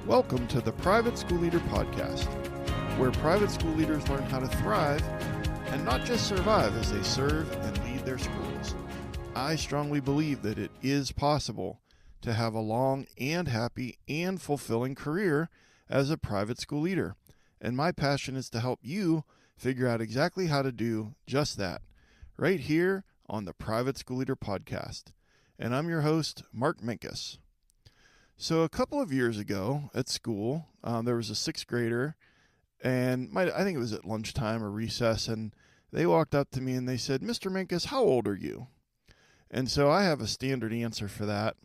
Welcome to the Private School Leader Podcast, where private school leaders learn how to thrive and not just survive as they serve and lead their schools. I strongly believe that it is possible to have a long and happy and fulfilling career as a private school leader, and my passion is to help you figure out exactly how to do just that, right here on the Private School Leader Podcast. And I'm your host, Mark Minkus. So a couple of years ago at school, there was a sixth grader, and I think it was at lunchtime or recess, and they walked up to me and they said, "Mr. Minkus, how old are you?" And so I have a standard answer for that,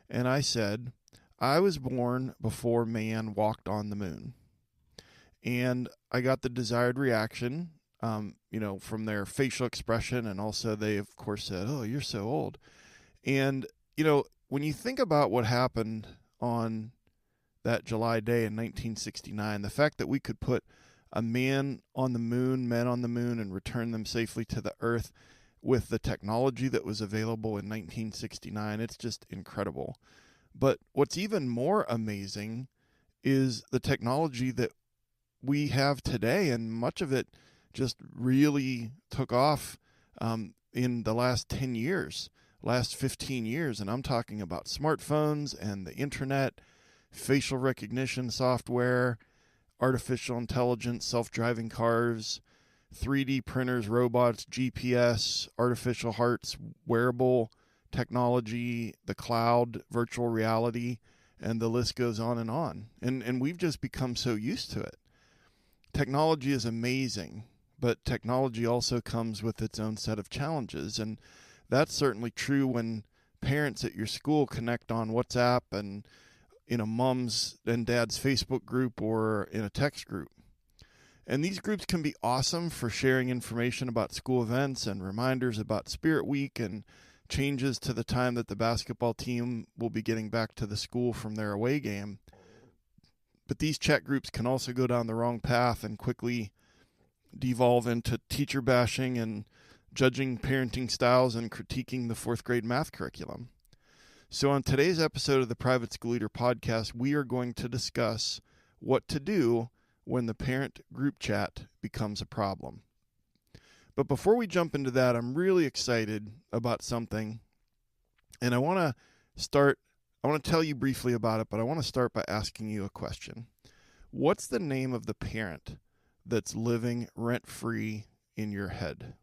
and I said, "I was born before man walked on the moon." And I got the desired reaction, from their facial expression, and also they, of course, said, "Oh, you're so old." And, when you think about what happened on that July day in 1969, the fact that we could put a man on the moon, men on the moon, and return them safely to the earth with the technology that was available in 1969, it's just incredible. But what's even more amazing is the technology that we have today, and much of it just really took off in the last 10 years. Last 15 years, and I'm talking about smartphones and the internet, facial recognition software, artificial intelligence, self-driving cars, 3D printers, robots, GPS, artificial hearts, wearable technology, the cloud, virtual reality, and the list goes on and on. And we've just become so used to it. Technology is amazing, but technology also comes with its own set of challenges, and that's certainly true when parents at your school connect on WhatsApp and in a mom's and dad's Facebook group or in a text group. And these groups can be awesome for sharing information about school events and reminders about Spirit Week and changes to the time that the basketball team will be getting back to the school from their away game. But these chat groups can also go down the wrong path and quickly devolve into teacher bashing and judging parenting styles and critiquing the fourth grade math curriculum. So on today's episode of the Private School Leader Podcast, we are going to discuss what to do when the parent group chat becomes a problem. But before we jump into that, I'm really excited about something, and I want to tell you briefly about it, but I want to start by asking you a question. What's the name of the parent that's living rent-free in your head?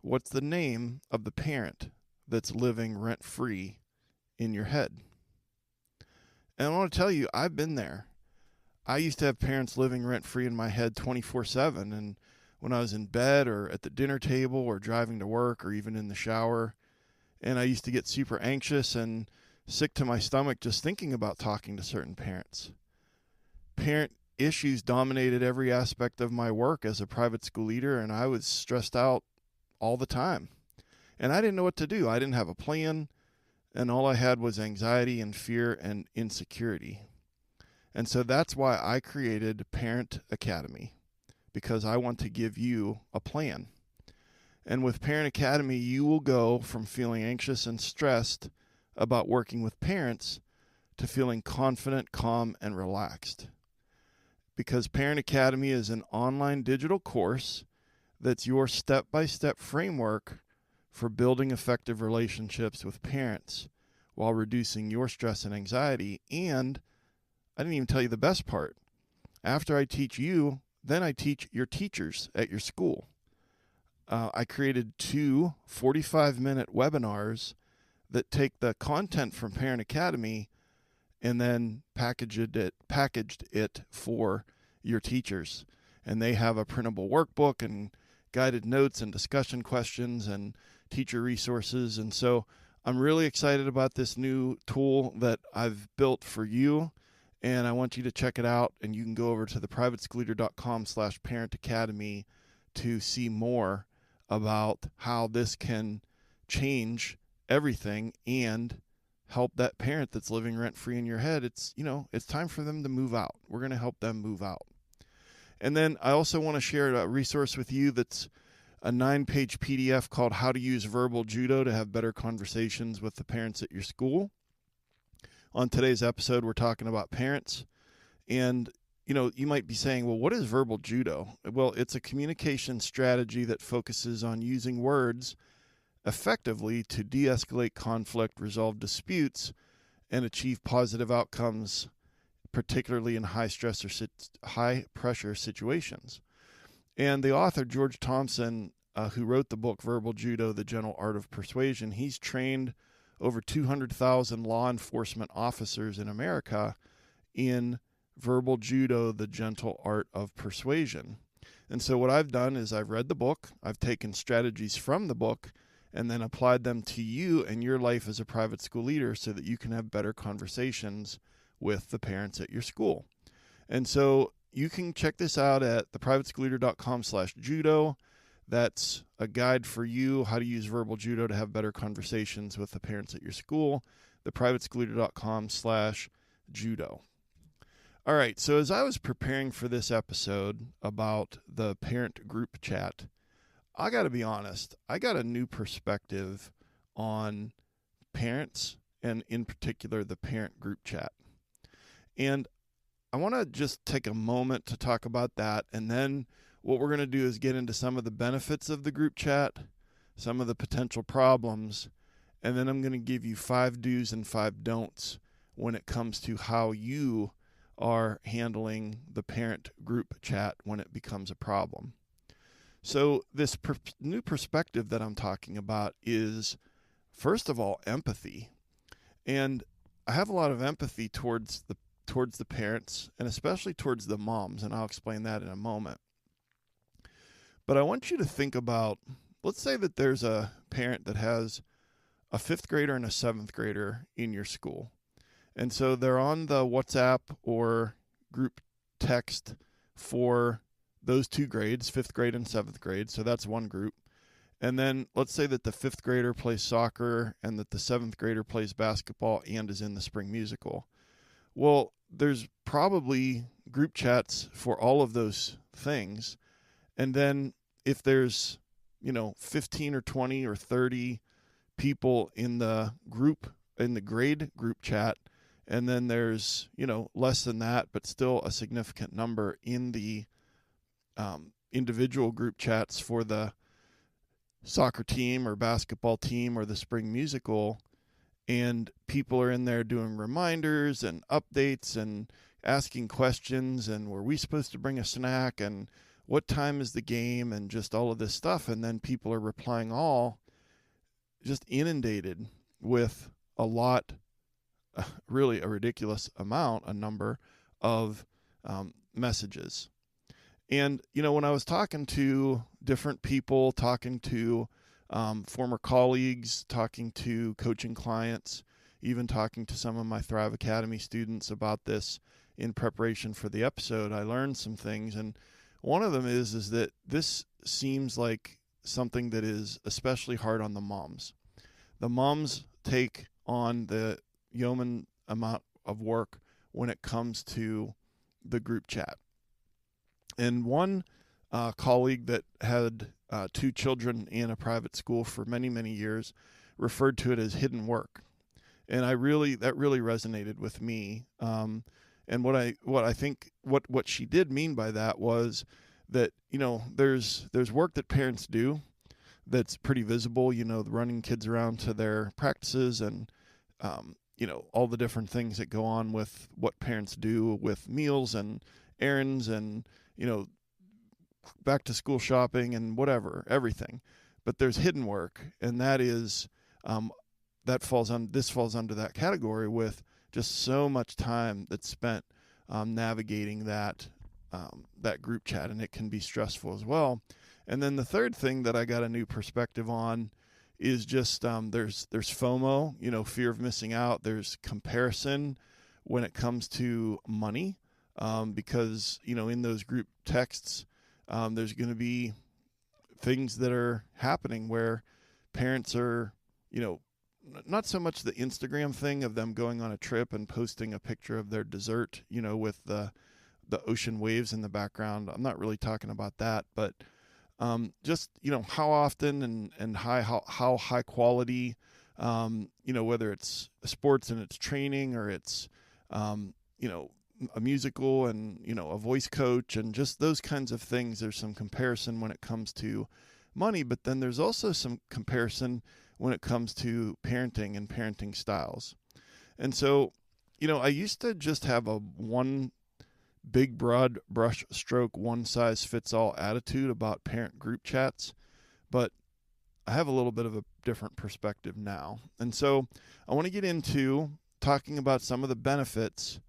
What's the name of the parent that's living rent-free in your head? And I want to tell you, I've been there. I used to have parents living rent-free in my head 24/7, and when I was in bed or at the dinner table or driving to work or even in the shower, and I used to get super anxious and sick to my stomach just thinking about talking to certain parents. Parent issues dominated every aspect of my work as a private school leader, and I was stressed out all the time. And I didn't know what to do. I didn't have a plan, and all I had was anxiety and fear and insecurity. And so that's why I created Parent Academy, because I want to give you a plan. And with Parent Academy, you will go from feeling anxious and stressed about working with parents to feeling confident, calm, and relaxed. Because Parent Academy is an online digital course that's your step-by-step framework for building effective relationships with parents while reducing your stress and anxiety. And I didn't even tell you the best part. After I teach you, then I teach your teachers at your school. I created 2 45-minute webinars that take the content from Parent Academy and then packaged it for your teachers. And they have a printable workbook and guided notes and discussion questions and teacher resources. And so I'm really excited about this new tool that I've built for you, and I want you to check it out. And you can go over to theprivateschoolleader.com/parentacademy to see more about how this can change everything and help that parent that's living rent-free in your head. It's time for them to move out. We're going to help them move out. And then I also want to share a resource with you that's a 9-page PDF called How to Use Verbal Judo to Have Better Conversations with the Parents at Your School. On today's episode, we're talking about parents. And, you might be saying, well, what is verbal judo? Well, it's a communication strategy that focuses on using words effectively to de-escalate conflict, resolve disputes, and achieve positive outcomes, particularly in high-stress or high-pressure situations. And the author, George Thompson, who wrote the book Verbal Judo, The Gentle Art of Persuasion, he's trained over 200,000 law enforcement officers in America in Verbal Judo, The Gentle Art of Persuasion. And so what I've done is I've read the book, I've taken strategies from the book, and then applied them to you and your life as a private school leader so that you can have better conversations with the parents at your school. And so you can check this out at theprivateschoolleader.com/judo. That's a guide for you how to use verbal judo to have better conversations with the parents at your school, theprivateschoolleader.com/judo. All right, so as I was preparing for this episode about the parent group chat, I got to be honest, I got a new perspective on parents and in particular the parent group chat. And I want to just take a moment to talk about that, and then what we're going to do is get into some of the benefits of the group chat, some of the potential problems, and then I'm going to give you 5 do's and 5 don'ts when it comes to how you are handling the parent group chat when it becomes a problem. So this new perspective that I'm talking about is, first of all, empathy. And I have a lot of empathy towards the parents, and especially towards the moms, and I'll explain that in a moment. But I want you to think about, let's say that there's a parent that has a 5th grader and a 7th grader in your school. And so they're on the WhatsApp or group text for those 2 grades, 5th grade and 7th grade. So that's one group. And then let's say that the 5th grader plays soccer and that the 7th grader plays basketball and is in the spring musical. Well, there's probably group chats for all of those things. And then if there's, 15 or 20 or 30 people in the grade group chat, and then there's, less than that, but still a significant number in the individual group chats for the soccer team or basketball team or the spring musical, and people are in there doing reminders and updates and asking questions, and were we supposed to bring a snack, and what time is the game, and just all of this stuff. And then people are replying all just inundated with a lot, really a ridiculous number of messages. And, when I was talking to different people, talking to former colleagues, talking to coaching clients, even talking to some of my Thrive Academy students about this in preparation for the episode, I learned some things. And one of them is that this seems like something that is especially hard on the moms. The moms take on the yeoman amount of work when it comes to the group chat. And one colleague that had 2 children in a private school for many, many years referred to it as hidden work. And that really resonated with me. And what I think she did mean by that was that, there's work that parents do that's pretty visible, running kids around to their practices and, all the different things that go on with what parents do with meals and errands and, back to school shopping and whatever, everything. But there's hidden work, and that is, this falls under that category, with just so much time that's spent navigating that group chat, and it can be stressful as well. And then the third thing that I got a new perspective on is just there's FOMO, fear of missing out. There's comparison when it comes to money, because in those group texts, there's going to be things that are happening where parents are, not so much the Instagram thing of them going on a trip and posting a picture of their dessert, with the ocean waves in the background. I'm not really talking about that, but just, how often and how high quality whether it's sports and it's training, or it's, a musical and, a voice coach and just those kinds of things. There's some comparison when it comes to money, but then there's also some comparison when it comes to parenting and parenting styles. And so, I used to just have a one big broad brush stroke, one size fits all attitude about parent group chats, but I have a little bit of a different perspective now. And so I want to get into talking about some of the benefits,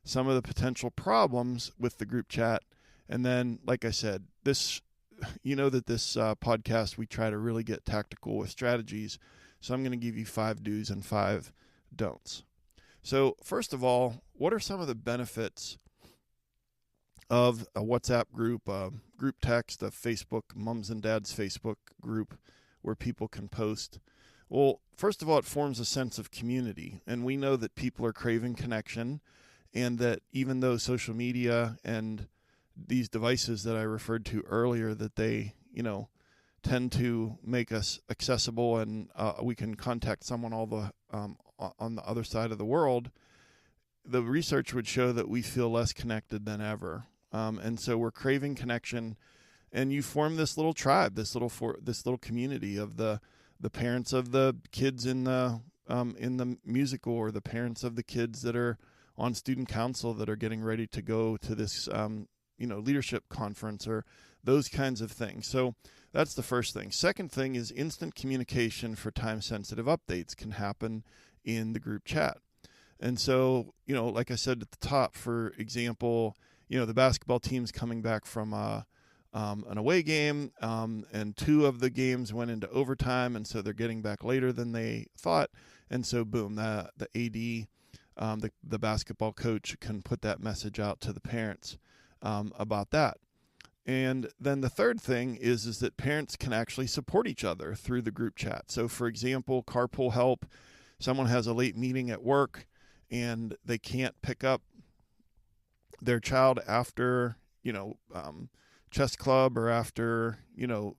some of the potential problems with the group chat. And then, like I said, this podcast, we try to really get tactical with strategies. So I'm going to give you 5 do's and 5 don'ts. So first of all, what are some of the benefits of a WhatsApp group, a group text, a Facebook, moms and dads Facebook group where people can post? Well, first of all, it forms a sense of community. And we know that people are craving connection, and that even though social media and these devices that I referred to earlier, that they, tend to make us accessible and we can contact someone on the other side of the world, the research would show that we feel less connected than ever. And so we're craving connection, and you form this little tribe, this little community of the parents of the kids in the musical, or the parents of the kids that are on student council that are getting ready to go to this leadership conference, or those kinds of things. So that's the first thing. Second thing is instant communication for time-sensitive updates can happen in the group chat. And so, like I said at the top, for example, the basketball team's coming back from an away game, and 2 of the games went into overtime, and so they're getting back later than they thought. And so, boom, the AD, the basketball coach, can put that message out to the parents about that. And then the third thing is that parents can actually support each other through the group chat. So, for example, carpool help. Someone has a late meeting at work, and they can't pick up their child after, chess club or after,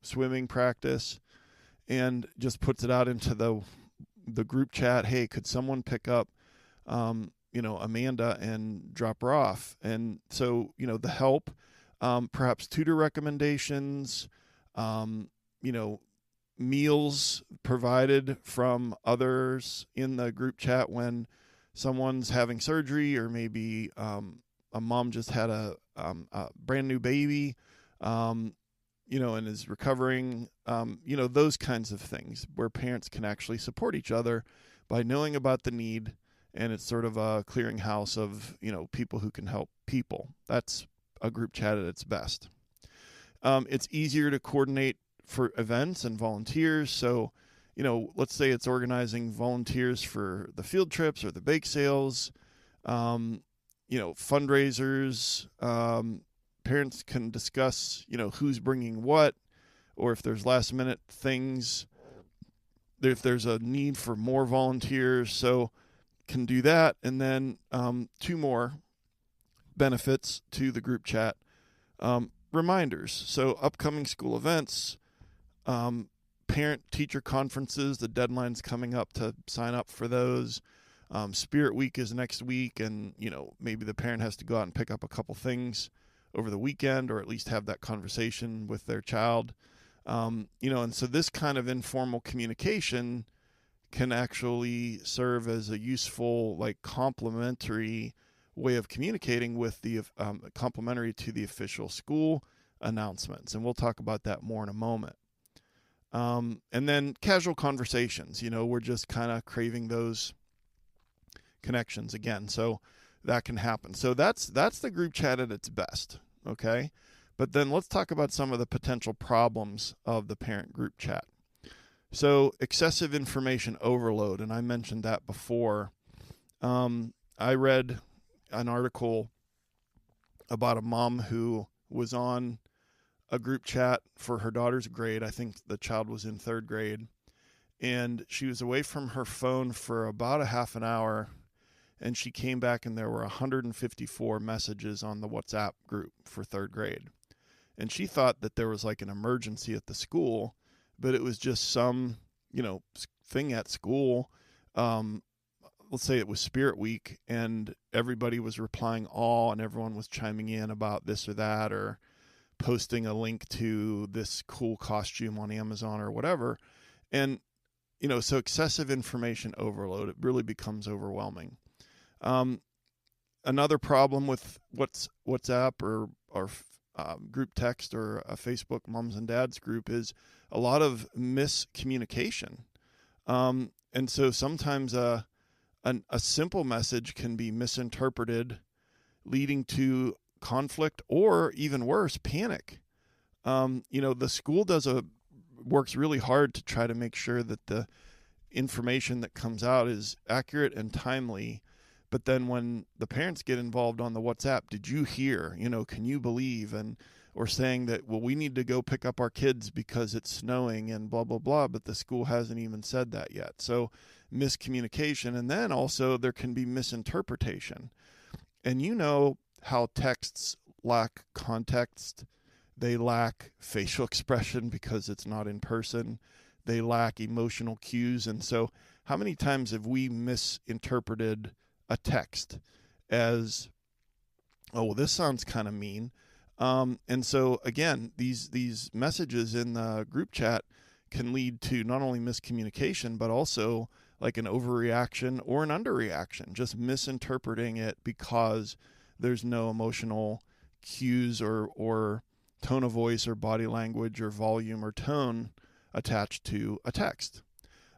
swimming practice, and just puts it out into the group chat. Hey, could someone pick up, Amanda and drop her off? And so, the help, perhaps tutor recommendations, meals provided from others in the group chat when someone's having surgery, or maybe a mom just had a brand new baby, and is recovering, those kinds of things where parents can actually support each other by knowing about the need. And it's sort of a clearinghouse of, people who can help people. That's a group chat at its best. It's easier to coordinate for events and volunteers. So, let's say it's organizing volunteers for the field trips or the bake sales, fundraisers. Parents can discuss, who's bringing what, or if there's last minute things, if there's a need for more volunteers. So can do that. And then 2 more benefits to the group chat. Reminders. So upcoming school events, parent-teacher conferences, the deadline's coming up to sign up for those. Spirit Week is next week, and, maybe the parent has to go out and pick up a couple things over the weekend, or at least have that conversation with their child. And so this kind of informal communication can actually serve as a useful, complementary way of communicating with the complementary to the official school announcements. And we'll talk about that more in a moment. And then casual conversations, we're just kind of craving those connections again. So that can happen. So that's the group chat at its best. Okay. But then let's talk about some of the potential problems of the parent group chat. So excessive information overload. And I mentioned that before. I read an article about a mom who was on a group chat for her daughter's grade. I think the child was in 3rd grade, and she was away from her phone for about a half an hour, and she came back and there were 154 messages on the WhatsApp group for 3rd grade. And she thought that there was an emergency at the school, but it was just some, thing at school. Let's say it was Spirit Week and everybody was replying all and everyone was chiming in about this or that, or posting a link to this cool costume on Amazon or whatever. And, so excessive information overload, it really becomes overwhelming. Another problem with WhatsApp or group text or a Facebook moms and dads group is a lot of miscommunication. And so sometimes a simple message can be misinterpreted, leading to conflict or, even worse, panic. The school works really hard to try to make sure that the information that comes out is accurate and timely. But then when the parents get involved on the WhatsApp, did you hear, can you believe, or saying that, well, we need to go pick up our kids because it's snowing and blah, blah, blah, but the school hasn't even said that yet. So miscommunication. And then also there can be misinterpretation. And how texts lack context. They lack facial expression because it's not in person. They lack emotional cues. And so how many times have we misinterpreted a text as, oh, well, this sounds kind of mean. And so again, these messages in the group chat can lead to not only miscommunication, but also like an overreaction or an underreaction, just misinterpreting it because there's no emotional cues or tone of voice or body language or volume or tone attached to a text.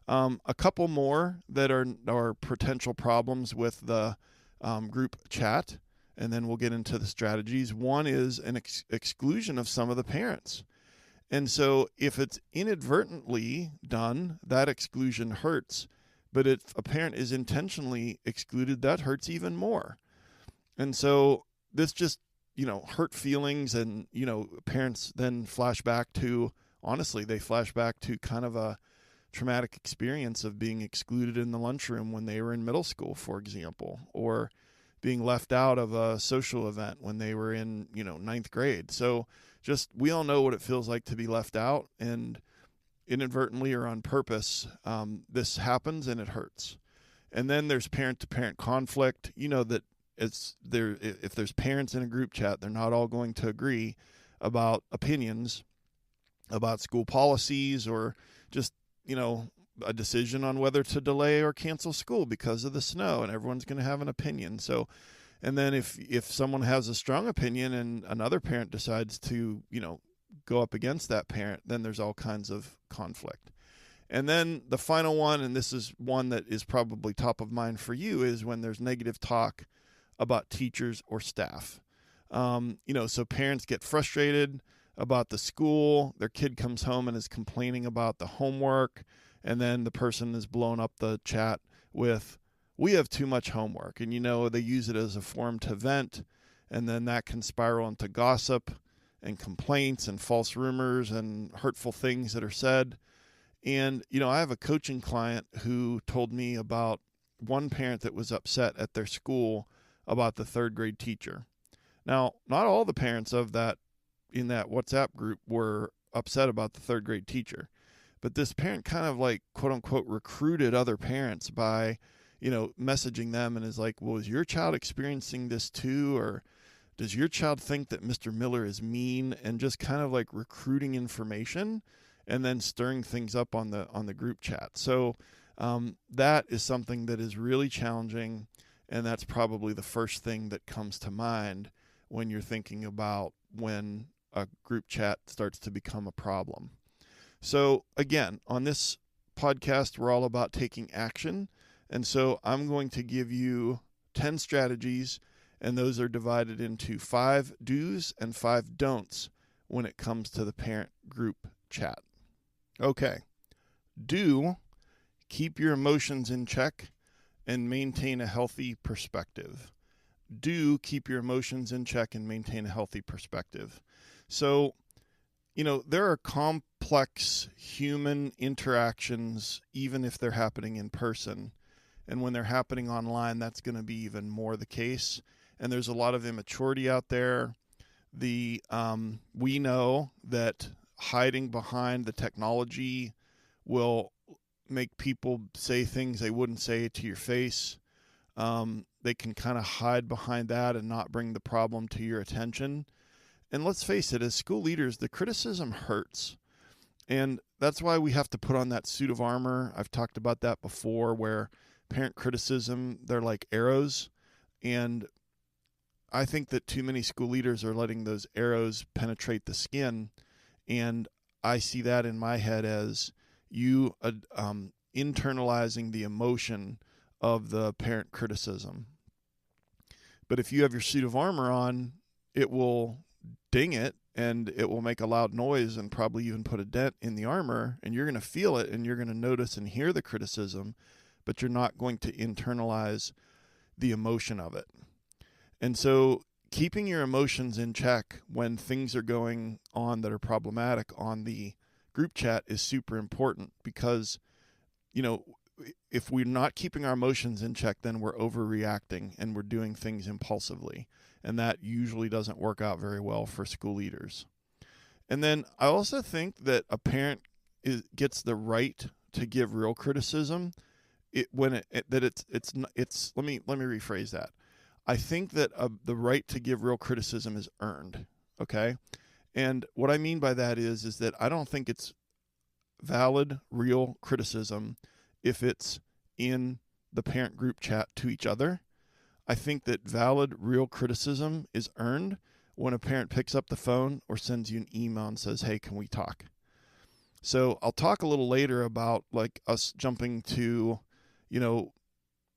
A couple more that are potential problems with the group chat, and then we'll get into the strategies. One is an exclusion of some of the parents. And so if it's inadvertently done, that exclusion hurts. But if a parent is intentionally excluded, that hurts even more. And so this just, hurt feelings, and, parents then flash back to kind of a traumatic experience of being excluded in the lunchroom when they were in middle school, for example, or being left out of a social event when they were in, ninth grade. So just, we all know what it feels like to be left out, and inadvertently or on purpose, this happens and it hurts. And then there's parent-to-parent conflict. That if there's parents in a group chat, they're not all going to agree about opinions about school policies or just, a decision on whether to delay or cancel school because of the snow, and everyone's going to have an opinion. So, and then if someone has a strong opinion and another parent decides to, go up against that parent, then there's all kinds of conflict. And then the final one, and this is one that is probably top of mind for you, is when there's negative talk about teachers or staff. So parents get frustrated about the school, their kid comes home and is complaining about the homework, and then the person is blowing up the chat with, we have too much homework. And they use it as a forum to vent, and then that can spiral into gossip and complaints and false rumors and hurtful things that are said. And, I have a coaching client who told me about one parent that was upset at their school about the third grade teacher. Now, not all the parents in that WhatsApp group were upset about the third grade teacher, but this parent kind of like, quote unquote, recruited other parents by, messaging them and is like, well, is your child experiencing this too? Or does your child think that Mr. Miller is mean? And just kind of like recruiting information and then stirring things up on the group chat. So that is something that is really challenging. And that's probably the first thing that comes to mind when you're thinking about when a group chat starts to become a problem. So again, on this podcast, we're all about taking action. And so I'm going to give you 10 strategies, and those are divided into 5 do's and 5 don'ts when it comes to the parent group chat. Okay. Do, keep your emotions in check and maintain a healthy perspective. Do keep your emotions in check and maintain a healthy perspective. So, there are complex human interactions, even if they're happening in person. And when they're happening online, that's going to be even more the case. And there's a lot of immaturity out there. We know that hiding behind the technology will make people say things they wouldn't say to your face. They can kind of hide behind that and not bring the problem to your attention. And let's face it, as school leaders, the criticism hurts. And that's why we have to put on that suit of armor. I've talked about that before, where parent criticism, they're like arrows. And I think that too many school leaders are letting those arrows penetrate the skin. And I see that in my head as you internalizing the emotion of the parent criticism. But if you have your suit of armor on, it will ding it, and it will make a loud noise and probably even put a dent in the armor, and you're going to feel it, and you're going to notice and hear the criticism, but you're not going to internalize the emotion of it. And so keeping your emotions in check when things are going on that are problematic on the group chat is super important, because, if we're not keeping our emotions in check, then we're overreacting and we're doing things impulsively. And that usually doesn't work out very well for school leaders. And then I also think that a parent gets the right to give real criticism. Let me rephrase that. I think that the right to give real criticism is earned. Okay. And what I mean by that is that I don't think it's valid, real criticism if it's in the parent group chat to each other. I think that valid, real criticism is earned when a parent picks up the phone or sends you an email and says, hey, can we talk? So I'll talk a little later about like us jumping to,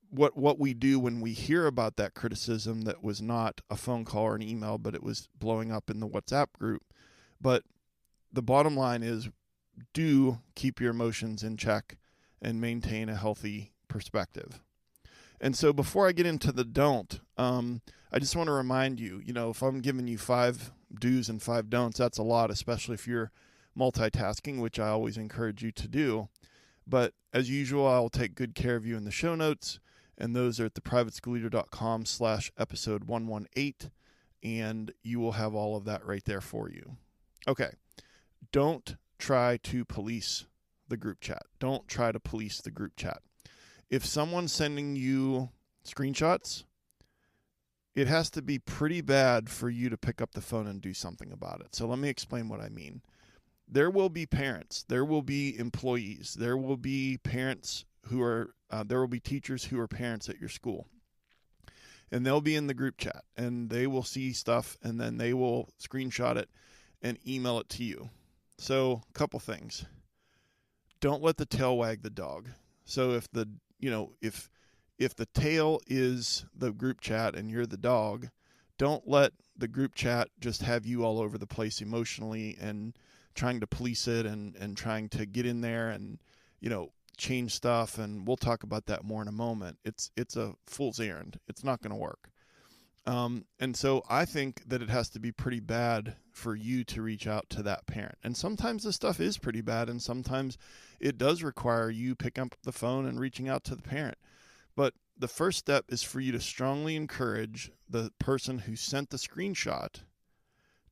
what we do when we hear about that criticism that was not a phone call or an email, but it was blowing up in the WhatsApp group. But the bottom line is, do keep your emotions in check and maintain a healthy perspective. And so before I get into the don't, I just want to remind you, if I'm giving you 5 do's and 5 don'ts, that's a lot, especially if you're multitasking, which I always encourage you to do. But as usual, I'll take good care of you in the show notes, and those are at theprivateschoolleader.com/episode 118, and you will have all of that right there for you. Okay, don't try to police the group chat. Don't try to police the group chat. If someone's sending you screenshots, it has to be pretty bad for you to pick up the phone and do something about it. So let me explain what I mean. There will be parents, there will be employees, there will be parents there will be teachers who are parents at your school. And they'll be in the group chat, and they will see stuff, and then they will screenshot it and email it to you. So a couple things. Don't let the tail wag the dog. So if the tail is the group chat and you're the dog, don't let the group chat just have you all over the place emotionally and trying to police it and trying to get in there and, change stuff. And we'll talk about that more in a moment. It's a fool's errand. It's not going to work. And so I think that it has to be pretty bad for you to reach out to that parent. And sometimes the stuff is pretty bad, and sometimes it does require you picking up the phone and reaching out to the parent. But the first step is for you to strongly encourage the person who sent the screenshot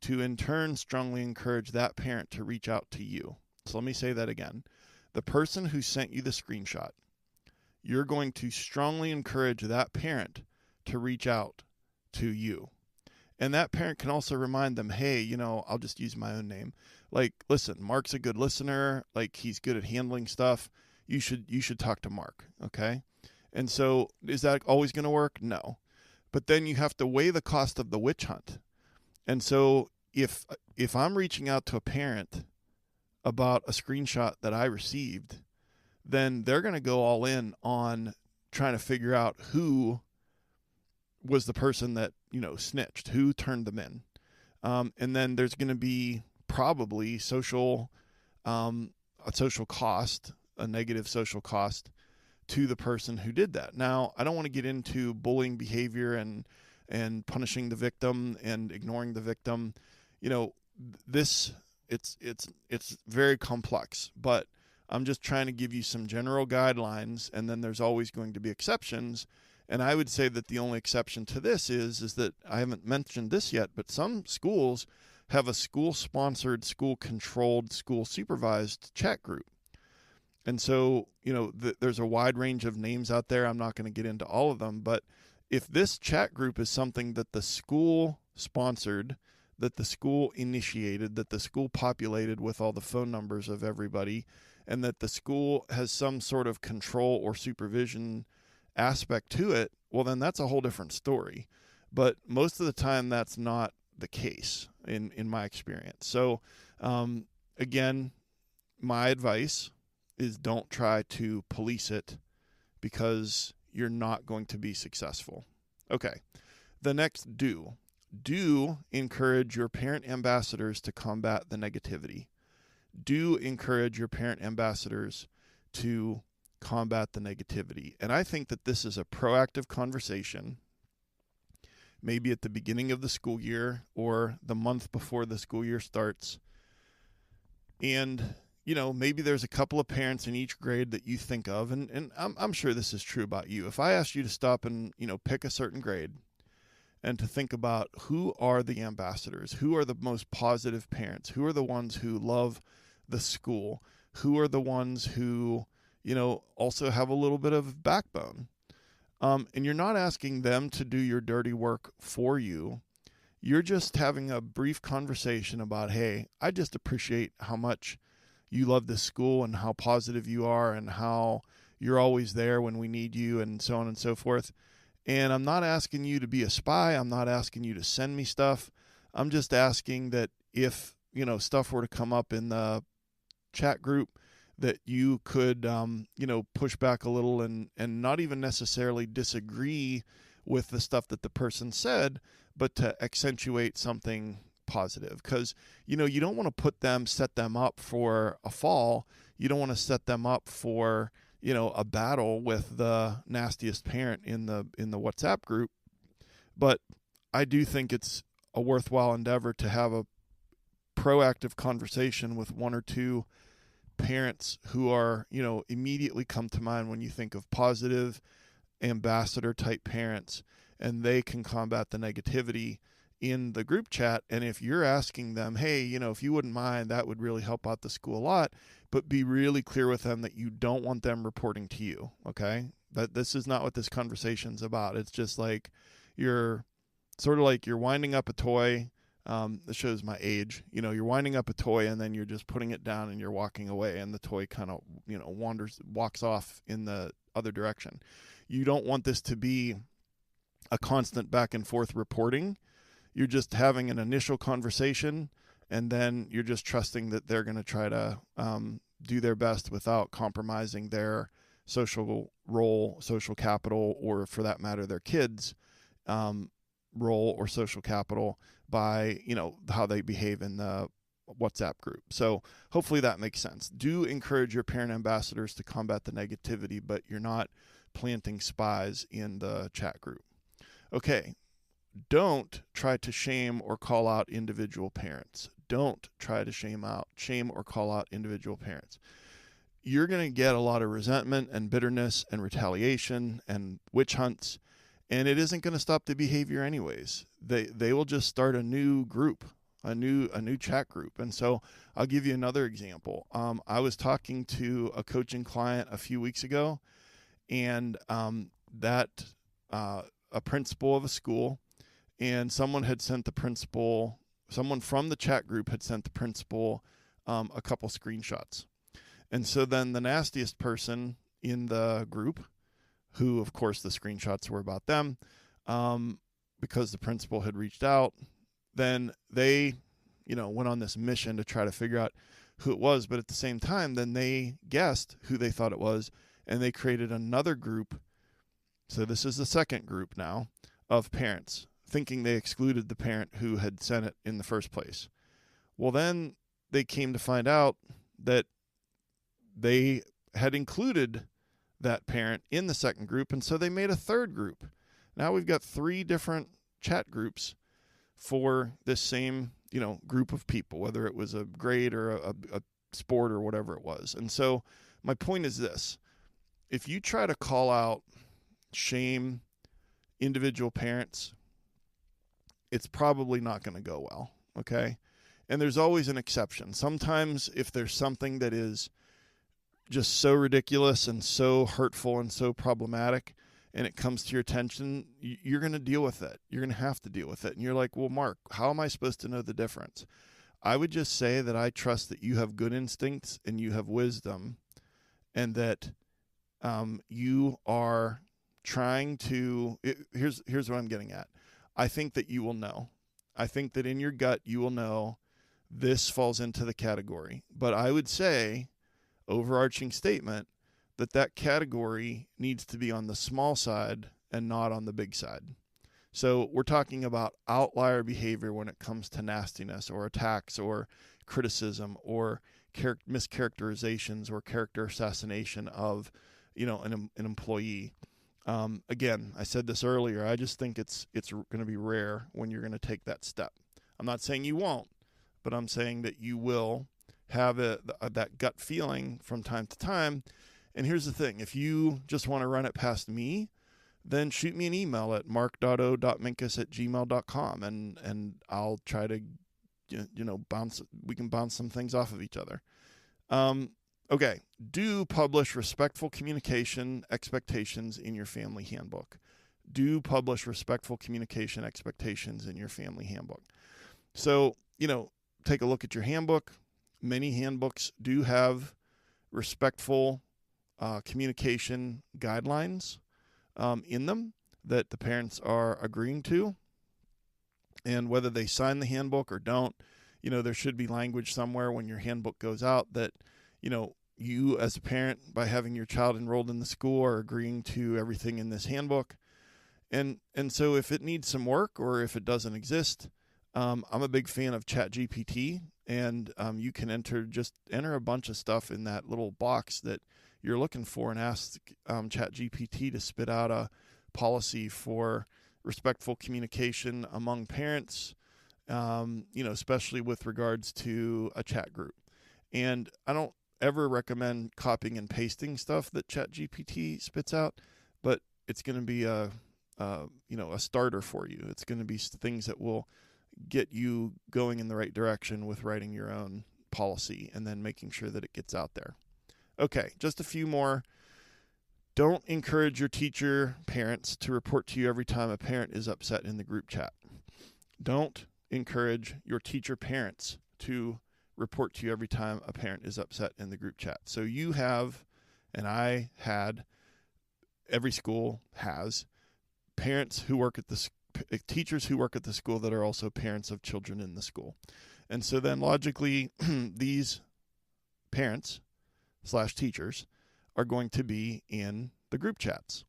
to in turn strongly encourage that parent to reach out to you. So let me say that again. The person who sent you the screenshot, you're going to strongly encourage that parent to reach out to you. And that parent can also remind them, hey, I'll just use my own name. Like, listen, Mark's a good listener. Like, he's good at handling stuff. You should talk to Mark. Okay. And so is that always going to work? No. But then you have to weigh the cost of the witch hunt. And so if I'm reaching out to a parent about a screenshot that I received, then they're going to go all in on trying to figure out who was the person that, snitched, who turned them in. And then there's going to be probably a social cost, a negative social cost to the person who did that. Now, I don't want to get into bullying behavior and punishing the victim and ignoring the victim. It's very complex, but I'm just trying to give you some general guidelines, and then there's always going to be exceptions. And I would say that the only exception to this is that I haven't mentioned this yet, but some schools have a school-sponsored, school-controlled, school-supervised chat group. And so, there's a wide range of names out there. I'm not going to get into all of them, but if this chat group is something that the school sponsored, that the school initiated, that the school populated with all the phone numbers of everybody, and that the school has some sort of control or supervision aspect to it, well, then that's a whole different story. But most of the time, that's not the case in my experience. So, again, my advice is don't try to police it, because you're not going to be successful. Okay, the next do. Do encourage your parent ambassadors to combat the negativity. Do encourage your parent ambassadors to combat the negativity. And I think that this is a proactive conversation, maybe at the beginning of the school year or the month before the school year starts. And, maybe there's a couple of parents in each grade that you think of, and I'm sure this is true about you. If I asked you to stop and, pick a certain grade and to think about who are the ambassadors, who are the most positive parents, who are the ones who love the school, who are the ones who, also have a little bit of backbone. And you're not asking them to do your dirty work for you. You're just having a brief conversation about, hey, I just appreciate how much you love this school and how positive you are and how you're always there when we need you and so on and so forth. And I'm not asking you to be a spy. I'm not asking you to send me stuff. I'm just asking that if, stuff were to come up in the chat group, that you could, push back a little and not even necessarily disagree with the stuff that the person said, but to accentuate something positive. Because, you don't want to set them up for a fall. You don't want to set them up for, a battle with the nastiest parent in the WhatsApp group. But I do think it's a worthwhile endeavor to have a proactive conversation with one or two parents who are, immediately come to mind when you think of positive ambassador type parents, and they can combat the negativity in the group chat. And if you're asking them, hey, if you wouldn't mind, that would really help out the school a lot, but be really clear with them that you don't want them reporting to you. Okay. That this is not what this conversation's about. It's just like you're winding up a toy. This shows my age. You're winding up a toy and then you're just putting it down and you're walking away, and the toy kind of, walks off in the other direction. You don't want this to be a constant back and forth reporting. You're just having an initial conversation, and then you're just trusting that they're going to try to do their best without compromising their social role, social capital, or for that matter, their kids' role or social capital by, how they behave in the WhatsApp group. So hopefully that makes sense. Do encourage your parent ambassadors to combat the negativity, but you're not planting spies in the chat group. Okay. Don't try to shame or call out individual parents. Don't try to shame or call out individual parents. You're going to get a lot of resentment and bitterness and retaliation and witch hunts, and it isn't going to stop the behavior anyways. They will just start a new group, a new chat group. And so I'll give you another example. I was talking to a coaching client a few weeks ago, and a principal of a school, and someone from the chat group had sent the principal a couple screenshots. And so then the nastiest person in the group, who of course the screenshots were about them, because the principal had reached out, then they, went on this mission to try to figure out who it was. But at the same time, then they guessed who they thought it was, and they created another group. So this is the second group now of parents, thinking they excluded the parent who had sent it in the first place. Well, then they came to find out that they had included that parent in the second group, and so they made a third group. Now we've got 3 different chat groups for this same, group of people, whether it was a grade or a sport or whatever it was. And so my point is this: if you try to call out, shame individual parents, it's probably not going to go well, okay? And there's always an exception. Sometimes if there's something that is just so ridiculous and so hurtful and so problematic, and it comes to your attention, you're going to deal with it. You're going to have to deal with it. And you're like, well, Mark, how am I supposed to know the difference? I would just say that I trust that you have good instincts and you have wisdom, and that you are trying to, here's what I'm getting at. I think that you will know. I think that in your gut you will know this falls into the category. But I would say, overarching statement, that category needs to be on the small side and not on the big side. So we're talking about outlier behavior when it comes to nastiness or attacks or criticism or mischaracterizations or character assassination of, an employee. Again, I said this earlier. I just think it's going to be rare when you're going to take that step. I'm not saying you won't, but I'm saying that you will have that gut feeling from time to time. And here's the thing. If you just want to run it past me, then shoot me an email at mark.o.minkus@gmail.com, and I'll try to, we can bounce some things off of each other. Okay. Do publish respectful communication expectations in your family handbook. Do publish respectful communication expectations in your family handbook. So, take a look at your handbook. Many handbooks do have respectful communication guidelines in them that the parents are agreeing to. And whether they sign the handbook or don't, there should be language somewhere when your handbook goes out that, you as a parent, by having your child enrolled in the school, are agreeing to everything in this handbook. And so if it needs some work or if it doesn't exist, I'm a big fan of ChatGPT, and you can enter a bunch of stuff in that little box that you're looking for and ask ChatGPT to spit out a policy for respectful communication among parents, especially with regards to a chat group. And I don't ever recommend copying and pasting stuff that ChatGPT spits out, but it's going to be a starter for you. It's going to be things that will get you going in the right direction with writing your own policy and then making sure that it gets out there. Okay, just a few more. Don't encourage your parents to report to you every time a parent is upset in the group chat. Don't encourage your parents to report to you every time a parent is upset in the group chat. So you have, and I had, every school has, parents who work at teachers who work at the school that are also parents of children in the school. And so then logically, these parents / teachers are going to be in the group chats.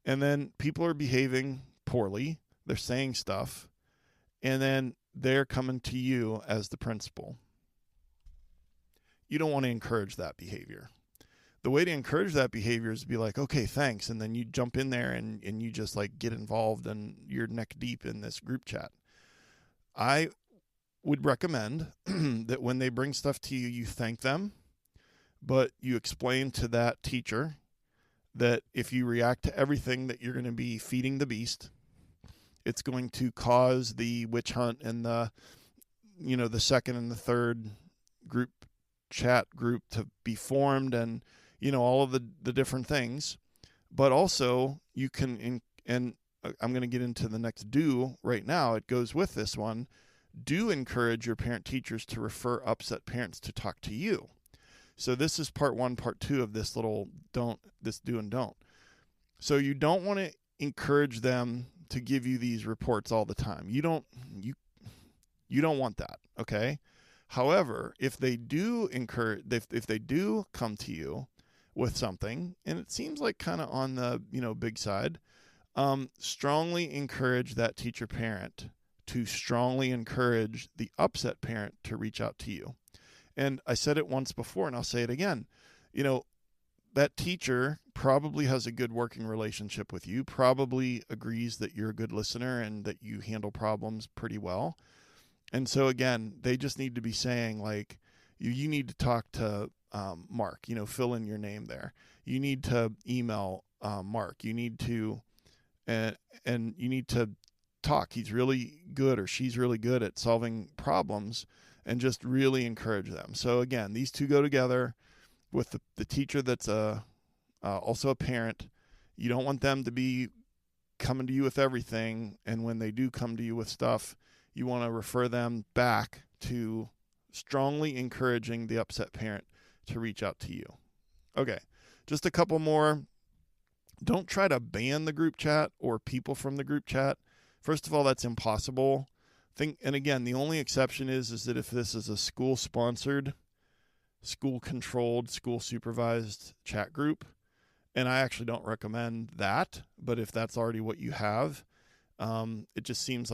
And then people are behaving poorly. They're saying stuff. And then they're coming to you as the principal. You don't want to encourage that behavior. The way to encourage that behavior is to be like, okay, thanks. And then you jump in there and you just get involved and you're neck deep in this group chat. I would recommend that when they bring stuff to you, you thank them, but you explain to that teacher that if you react to everything, that you're going to be feeding the beast. It's going to cause the witch hunt and the second and the third chat group to be formed, and all of the different things. But also you can, and I'm going to get into the next do right now. It goes with this one. Do encourage your parent teachers to refer upset parents to talk to you. So this is part 1, part 2 of this little do and don't. So you don't want to encourage them to give you these reports all the time. You don't want that. Okay. However, if they do if they do come to you with something, and it seems like kind of on the, big side, strongly encourage that teacher parent to strongly encourage the upset parent to reach out to you. And I said it once before, and I'll say it again. That teacher probably has a good working relationship with you, probably agrees that you're a good listener and that you handle problems pretty well. And so again, they just need to be saying you need to talk to Mark, fill in your name there. You need to email Mark. You need to, and you need to talk. He's really good, or she's really good at solving problems, and just really encourage them. So again, these two go together. with the teacher that's also a parent. You don't want them to be coming to you with everything, and when they do come to you with stuff, you want to refer them back to strongly encouraging the upset parent to reach out to you. Okay, just a couple more. Don't try to ban the group chat or people from the group chat. First of all, that's impossible. And again, the only exception is that if this is a school-sponsored, school-controlled, school-supervised chat group, and I actually don't recommend that, but if that's already what you have, it just seems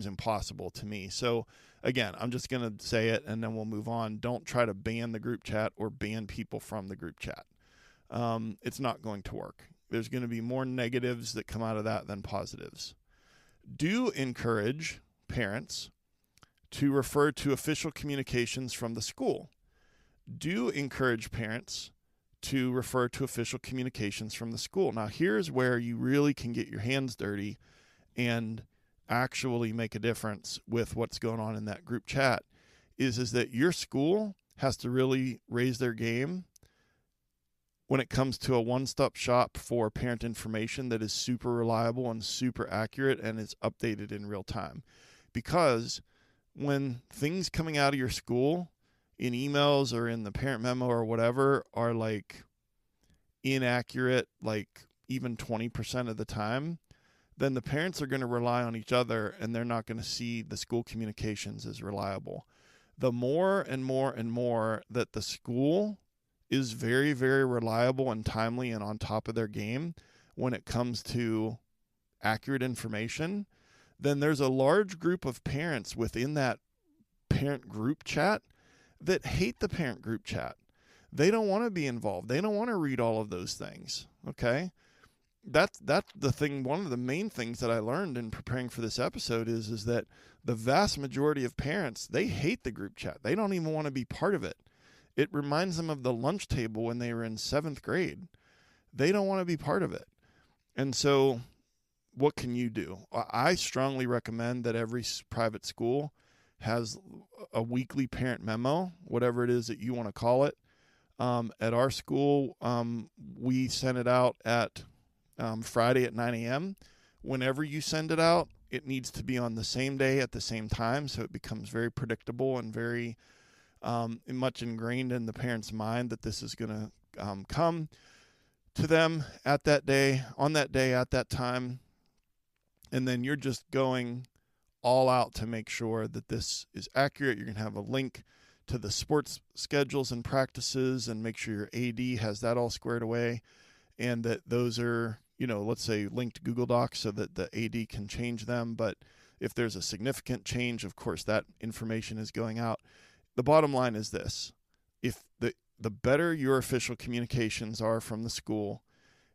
impossible to me. So again, I'm just going to say it and then we'll move on. Don't try to ban the group chat or ban people from the group chat. It's not going to work. There's going to be more negatives that come out of that than positives. Do encourage parents to refer to official communications from the school. Do encourage parents to refer to official communications from the school. Now, here's where you really can get your hands dirty and actually make a difference with what's going on in that group chat, is that your school has to really raise their game when it comes to a one-stop shop for parent information that is super reliable and super accurate and is updated in real time. Because when things coming out of your school in emails or in the parent memo or whatever are like inaccurate, like even 20% of the time, then the parents are going to rely on each other and they're not going to see the school communications as reliable. The more and more and more that the school is very, very reliable and timely and on top of their game when it comes to accurate information, then there's a large group of parents within that parent group chat that hate the parent group chat. They don't want to be involved. They don't want to read all of those things. Okay? That's the thing. One of the main things that I learned in preparing for this episode is that the vast majority of parents, they hate the group chat. They don't even want to be part of it. It reminds them of the lunch table when they were in 7th grade. They don't want to be part of it. And so what can you do? I strongly recommend that every private school has a weekly parent memo, whatever it is that you want to call it. At our school, we send it out at Friday at 9 a.m. Whenever you send it out, it needs to be on the same day at the same time, so it becomes very predictable and very much ingrained in the parent's mind that this is going to come to them at that day, on that day, at that time. And then you're just going all out to make sure that this is accurate. You're going to have a link to the sports schedules and practices and make sure your AD has that all squared away and that those are, let's say linked to Google Docs so that the AD can change them. But if there's a significant change, of course, that information is going out. The bottom line is this: if the better your official communications are from the school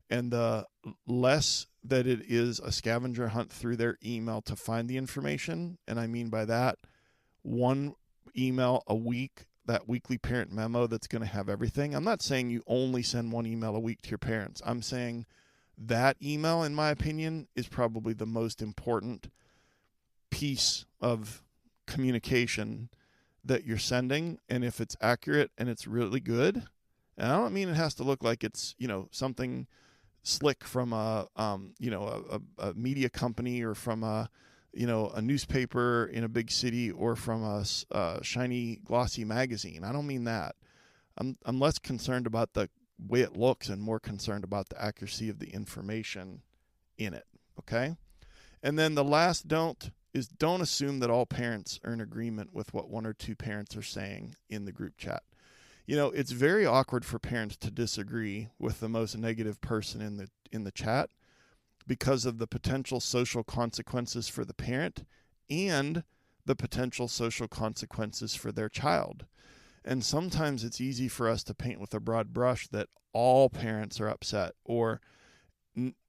and the less that it is a scavenger hunt through their email to find the information, and I mean by that, one email a week, that weekly parent memo that's going to have everything. I'm not saying you only send one email a week to your parents. I'm saying that email, in my opinion, is probably the most important piece of communication that you're sending. And if it's accurate and it's really good, and I don't mean it has to look like it's, something slick from a media company or from a newspaper in a big city or from a shiny, glossy magazine. I don't mean that. I'm less concerned about the way it looks and more concerned about the accuracy of the information in it. Okay. And then the last don't assume that all parents are in agreement with what one or two parents are saying in the group chat. It's very awkward for parents to disagree with the most negative person in the chat because of the potential social consequences for the parent and the potential social consequences for their child. And sometimes it's easy for us to paint with a broad brush that all parents are upset or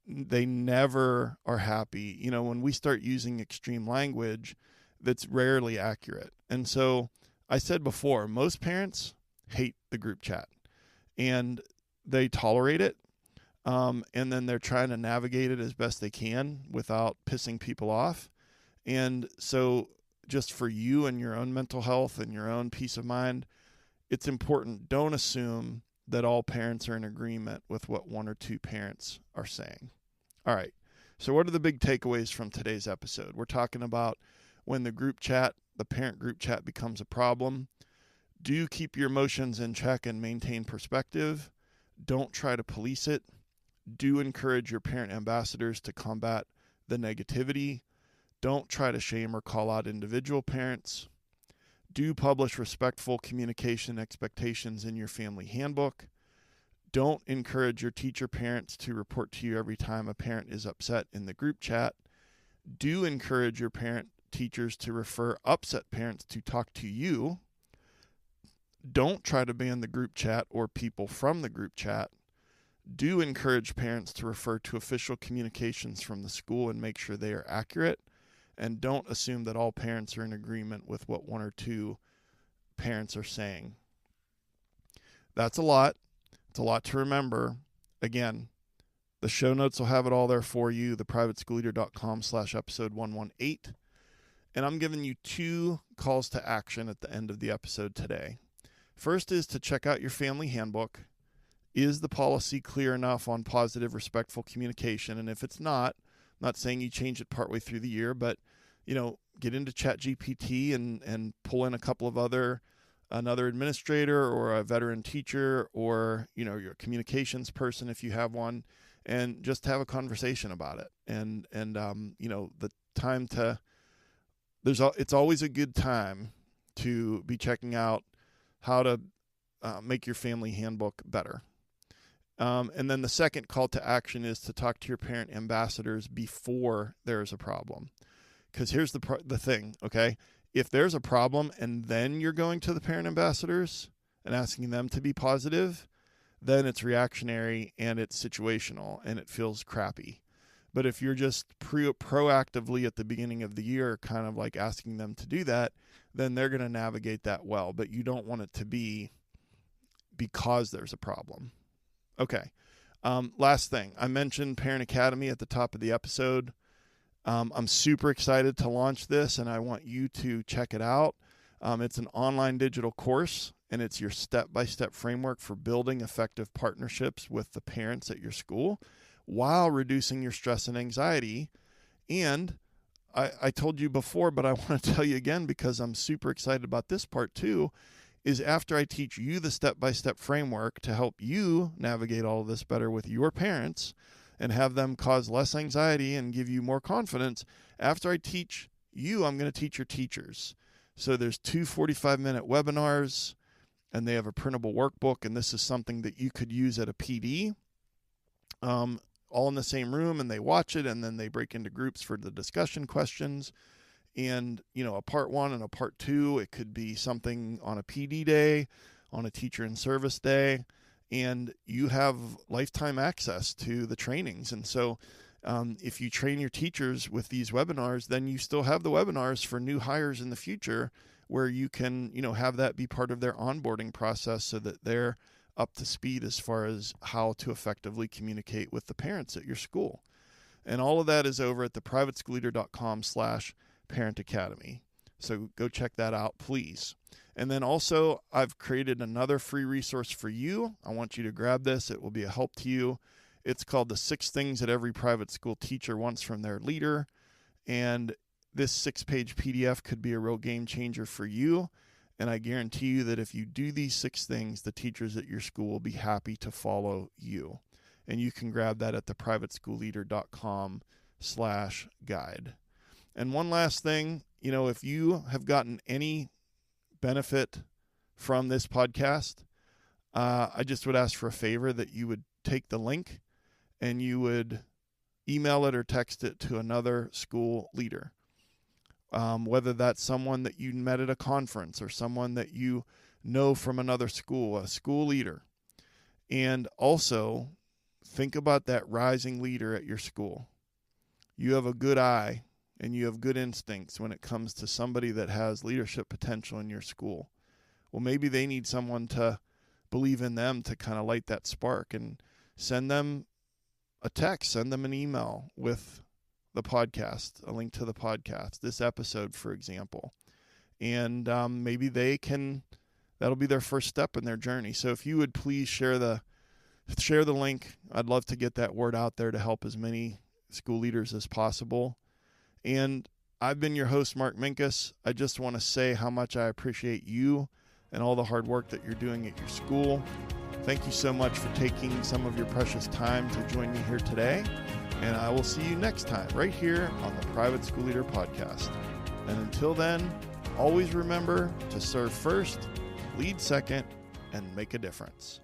they never are happy. When we start using extreme language, that's rarely accurate. And so I said before, most parents hate the group chat and they tolerate it. And then they're trying to navigate it as best they can without pissing people off. And so just for you and your own mental health and your own peace of mind, it's important. Don't assume that all parents are in agreement with what one or two parents are saying. All right. So what are the big takeaways from today's episode? We're talking about when the parent group chat becomes a problem. Do keep your emotions in check and maintain perspective. Don't try to police it. Do encourage your parent ambassadors to combat the negativity. Don't try to shame or call out individual parents. Do publish respectful communication expectations in your family handbook. Don't encourage your teacher parents to report to you every time a parent is upset in the group chat. Do encourage your teachers to refer upset parents to talk to you. Don't try to ban the group chat or people from the group chat. Do encourage parents to refer to official communications from the school and make sure they are accurate. And don't assume that all parents are in agreement with what one or two parents are saying. That's a lot. It's a lot to remember. Again, the show notes will have it all there for you, theprivateschoolleader.com/episode 118. And I'm giving you 2 calls to action at the end of the episode today. First is to check out your family handbook. Is the policy clear enough on positive, respectful communication? And if it's not, I'm not saying you change it partway through the year, but get into ChatGPT and pull in a couple of another administrator or a veteran teacher or, your communications person if you have one, and just have a conversation about it. And the time it's always a good time to be checking out how to make your family handbook better. And then the second call to action is to talk to your parent ambassadors before there's a problem. Because here's the thing, okay? If there's a problem and then you're going to the parent ambassadors and asking them to be positive, then it's reactionary and it's situational and it feels crappy. But if you're just proactively at the beginning of the year kind of like asking them to do that, then they're going to navigate that well. But you don't want it to be because there's a problem. Okay. Last thing. I mentioned Parent Academy at the top of the episode. I'm super excited to launch this, and I want you to check it out. It's an online digital course, and it's your step-by-step framework for building effective partnerships with the parents at your school while reducing your stress and anxiety. And I told you before, but I want to tell you again because I'm super excited about this part too, is after I teach you the step-by-step framework to help you navigate all of this better with your parents and have them cause less anxiety and give you more confidence, after I teach you, I'm going to teach your teachers. So there's 2 45-minute webinars, and they have a printable workbook, and this is something that you could use at a PD, all in the same room, and they watch it, and then they break into groups for the discussion questions. And, a part 1 and a part 2, it could be something on a PD day, on a teacher in service day, and you have lifetime access to the trainings. And so if you train your teachers with these webinars, then you still have the webinars for new hires in the future where you can, have that be part of their onboarding process so that they're up to speed as far as how to effectively communicate with the parents at your school. And all of that is over at theprivateschoolleader.com/Parent Academy. So go check that out, please. And then also, I've created another free resource for you. I want you to grab this. It will be a help to you. It's called The 6 Things That Every Private School Teacher Wants from Their Leader. And this 6-page PDF could be a real game changer for you. And I guarantee you that if you do these 6 things, the teachers at your school will be happy to follow you. And you can grab that at theprivateschoolleader.com/guide. And one last thing, if you have gotten any benefit from this podcast, I just would ask for a favor that you would take the link and you would email it or text it to another school leader. Whether that's someone that you met at a conference or someone that you know from another school, a school leader. And also think about that rising leader at your school. You have a good eye and you have good instincts when it comes to somebody that has leadership potential in your school. Well, maybe they need someone to believe in them to kind of light that spark, and send them a text, send them an email with the podcast, a link to the podcast, this episode, for example. And maybe they can that'll be their first step in their journey. So if you would please share the link, I'd love to get that word out there to help as many school leaders as possible. And I've been your host, Mark Minkus. I just want to say how much I appreciate you and all the hard work that you're doing at your school. Thank you so much for taking some of your precious time to join me here today. And I will see you next time right here on the Private School Leader Podcast. And until then, always remember to serve first, lead second, and make a difference.